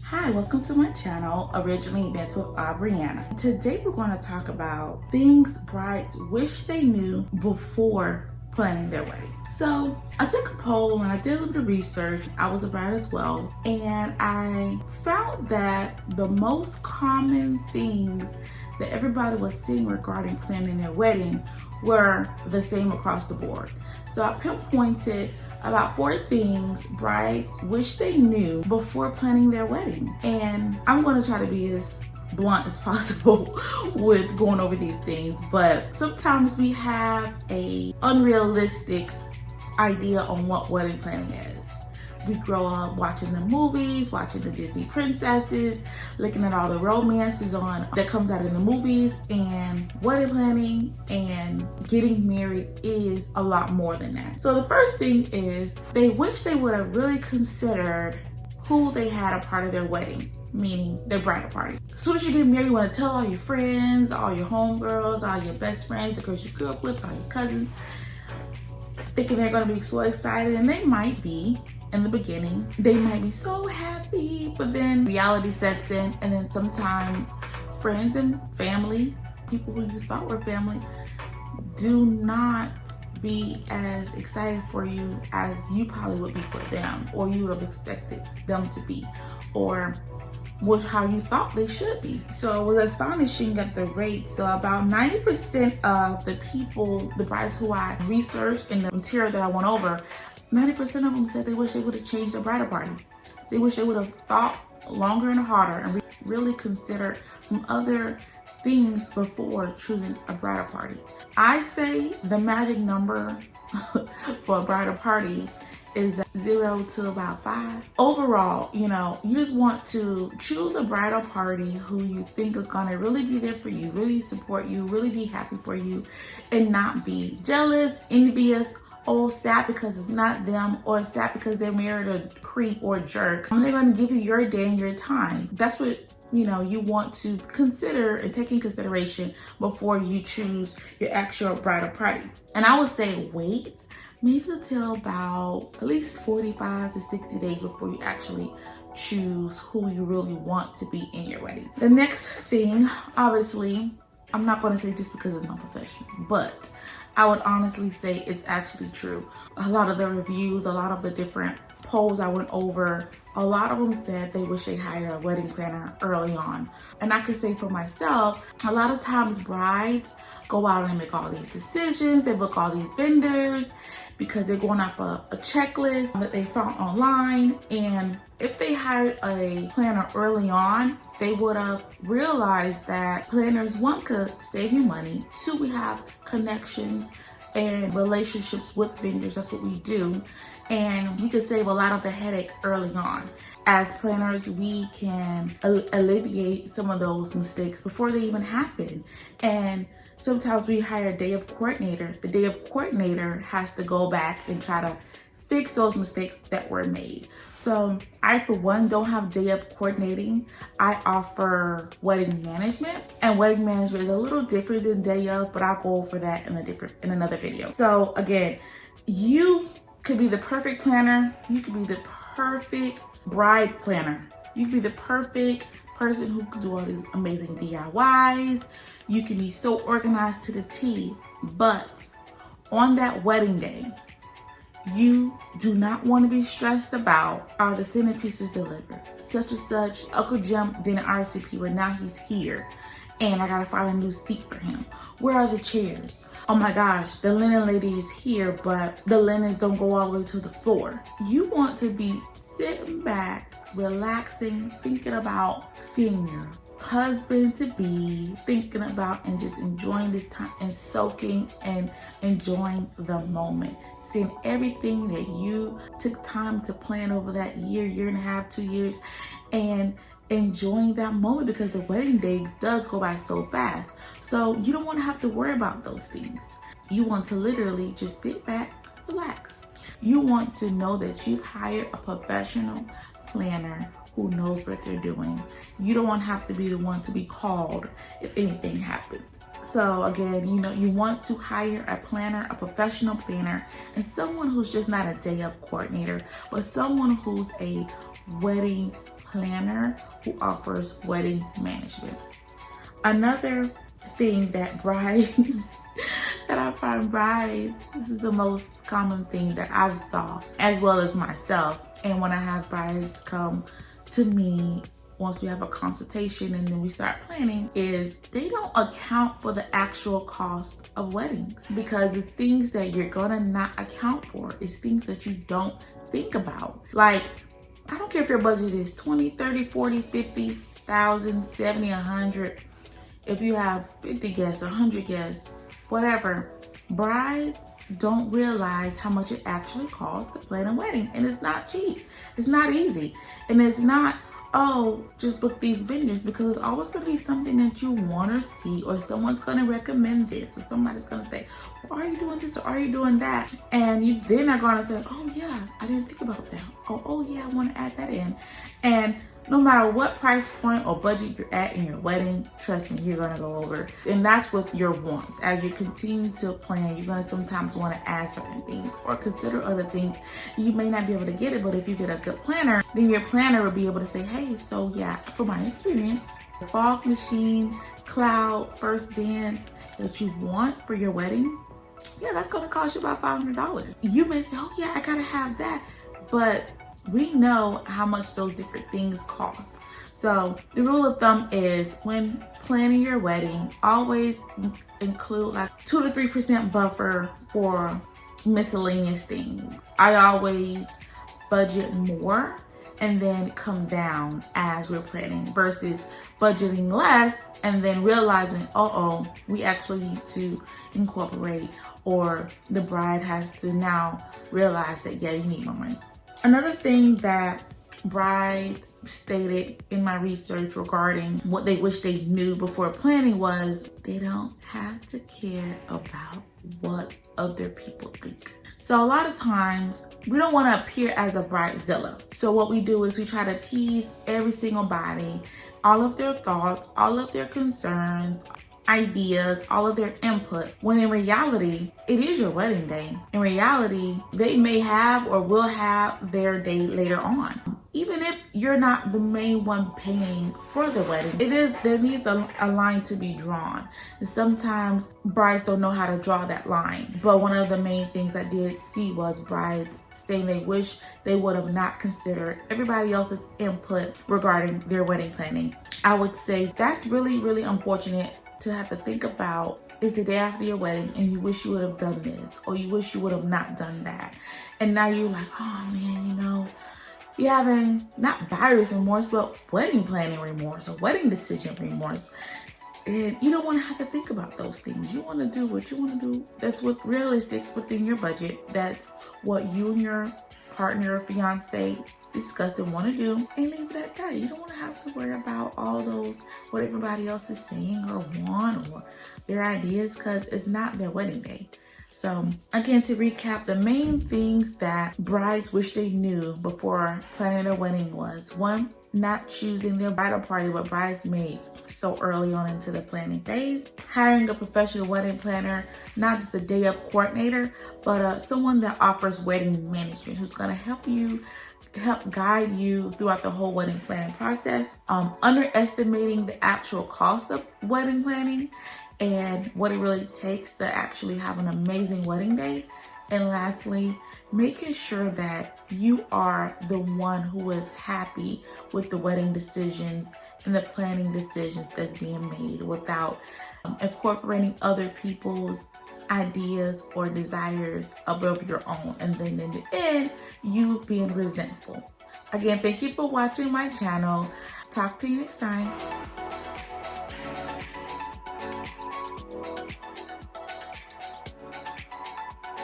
Hi, welcome to my channel, Originally Events with Aubriana. Today we're going to talk about things brides wish they knew before planning their wedding. So I took a poll and I did a little bit of research. I was a bride as well, and I found that the most common things that everybody was seeing regarding planning their wedding were the same across the board. So I pinpointed about 4 things brides wish they knew before planning their wedding. And I'm going to try to be as blunt as possible with going over these things, but sometimes we have a unrealistic idea on what wedding planning is. We grow up watching the movies, watching the Disney princesses, looking at all the romances on that comes out in the movies, and wedding planning and getting married is a lot more than that. So the first thing is they wish they would have really considered who they had a part of their wedding, meaning their bridal party. As soon as you get married, you want to tell all your friends, all your homegirls, all your best friends, the girls you grew up with, all your cousins, thinking they're going to be so excited, and they might be. In the beginning, they might be so happy, but then reality sets in, and then sometimes friends and family, people who you thought were family, do not be as excited for you as you probably would be for them, or you would have expected them to be, or how you thought they should be. So it was astonishing at the rate. So about 90% of the people, the brides who I researched and the material that I went over, 90% of them said they wish they would have changed their bridal party. They wish they would have thought longer and harder and really considered some other things before choosing a bridal party. I say the magic number for a bridal party is 0 to about 5. Overall, you just want to choose a bridal party who you think is gonna really be there for you, really support you, really be happy for you, and not be jealous, envious, or sad because it's not them, or sad because they married a creep or a jerk. They're going to give you your day and your time. That's what you want to consider and take in consideration before you choose your actual bridal party. And I would say wait maybe until about at least 45 to 60 days before you actually choose who you really want to be in your wedding. The next thing, obviously, I'm not going to say just because it's my profession, but I would honestly say it's actually true. A lot of the reviews, a lot of the different polls I went over, a lot of them said they wish they hired a wedding planner early on. And I could say for myself, a lot of times brides go out and they make all these decisions, they book all these vendors because they're going off a checklist that they found online. And if they hired a planner early on, they would have realized that planners, 1, could save you money, 2, we have connections and relationships with vendors. That's what we do. And we could save a lot of the headache early on. As planners, we can alleviate some of those mistakes before they even happen. And sometimes we hire a day of coordinator. The day of coordinator has to go back and try to fix those mistakes that were made. So I, for one, don't have day of coordinating. I offer wedding management, and wedding management is a little different than day of, but I'll go over that in another video. So again, you could be the perfect planner. You could be the perfect bride planner. You could be the perfect person who could do all these amazing DIYs. You can be so organized to the T, but on that wedding day, you do not want to be stressed about, are the centerpieces delivered? Such and such, Uncle Jim didn't RSVP, but now he's here, and I gotta find a new seat for him. Where are the chairs? Oh my gosh, the linen lady is here, but the linens don't go all the way to the floor. You want to be sitting back, relaxing, thinking about seeing your husband to be, thinking about and just enjoying this time and soaking and enjoying the moment. Seeing everything that you took time to plan over that year and a half, 2 years, and enjoying that moment, because the wedding day does go by so fast. So you don't want to have to worry about those things. You want to literally just sit back, relax. You want to know that you've hired a professional planner who knows what they're doing. You don't want to have to be the one to be called if anything happens. So again, you want to hire a planner, a professional planner, and someone who's just not a day of coordinator, but someone who's a wedding planner who offers wedding management. Another thing that brides, that I find brides, this is the most common thing that I've saw, as well as myself. And when I have brides come to me, once we have a consultation and then we start planning, is they don't account for the actual cost of weddings, because it's things that you're gonna not account for. It's things that you don't think about. Like, I don't care if your budget is 20, 30, 40, 50,000, 70, 100. If you have 50 guests, 100 guests, whatever, brides don't realize how much it actually costs to plan a wedding. And it's not cheap. It's not easy. And it's not, oh, just book these vendors, because it's always going to be something that you want to see, or someone's going to recommend this, or somebody's going to say, well, are you doing this, or are you doing that? And you then are going to say, oh yeah, I didn't think about that. Oh yeah, I want to add that in. And no matter what price point or budget you're at in your wedding, trust me, you're gonna go over. And that's with your wants. As you continue to plan, you're gonna sometimes want to add certain things or consider other things. You may not be able to get it, but if you get a good planner, then your planner will be able to say, hey, so yeah, from my experience, the fog machine, cloud, first dance that you want for your wedding, yeah, that's gonna cost you about $500. You may say, oh yeah, I gotta have that, but we know how much those different things cost. So the rule of thumb is, when planning your wedding, always include like 2 to 3% buffer for miscellaneous things. I always budget more and then come down as we're planning, versus budgeting less and then realizing, we actually need to incorporate, or the bride has to now realize that, yeah, you need more money. Another thing that brides stated in my research regarding what they wish they knew before planning was, they don't have to care about what other people think. So a lot of times we don't want to appear as a bridezilla. So what we do is we try to appease every single body, all of their thoughts, all of their concerns, ideas, all of their input, when in reality, it is your wedding day. In reality, they may have or will have their day later on. Even if you're not the main one paying for the wedding, there needs a line to be drawn. And sometimes brides don't know how to draw that line. But one of the main things I did see was brides saying they wish they would have not considered everybody else's input regarding their wedding planning. I would say that's really, really unfortunate to have to think about. Is the day after your wedding and you wish you would have done this, or you wish you would have not done that. And now you're like, oh man, you're having not buyer's remorse, but wedding planning remorse, or wedding decision remorse. And you don't want to have to think about those things. You want to do what you want to do. That's what realistic within your budget. That's what you and your partner or fiance discussed and want to do, and leave it at that. You don't want to have to worry about all those, what everybody else is saying or want, or their ideas, because it's not their wedding day. So again, to recap, the main things that brides wish they knew before planning their wedding was: 1, not choosing their bridal party with bridesmaids so early on into the planning phase; hiring a professional wedding planner, not just a day of coordinator, but someone that offers wedding management, who's going to help guide you throughout the whole wedding planning process. Underestimating the actual cost of wedding planning and what it really takes to actually have an amazing wedding day. And lastly, making sure that you are the one who is happy with the wedding decisions and the planning decisions that's being made, without incorporating other people's ideas or desires above your own, and then in the end, you being resentful. Again, thank you for watching my channel. Talk to you next time.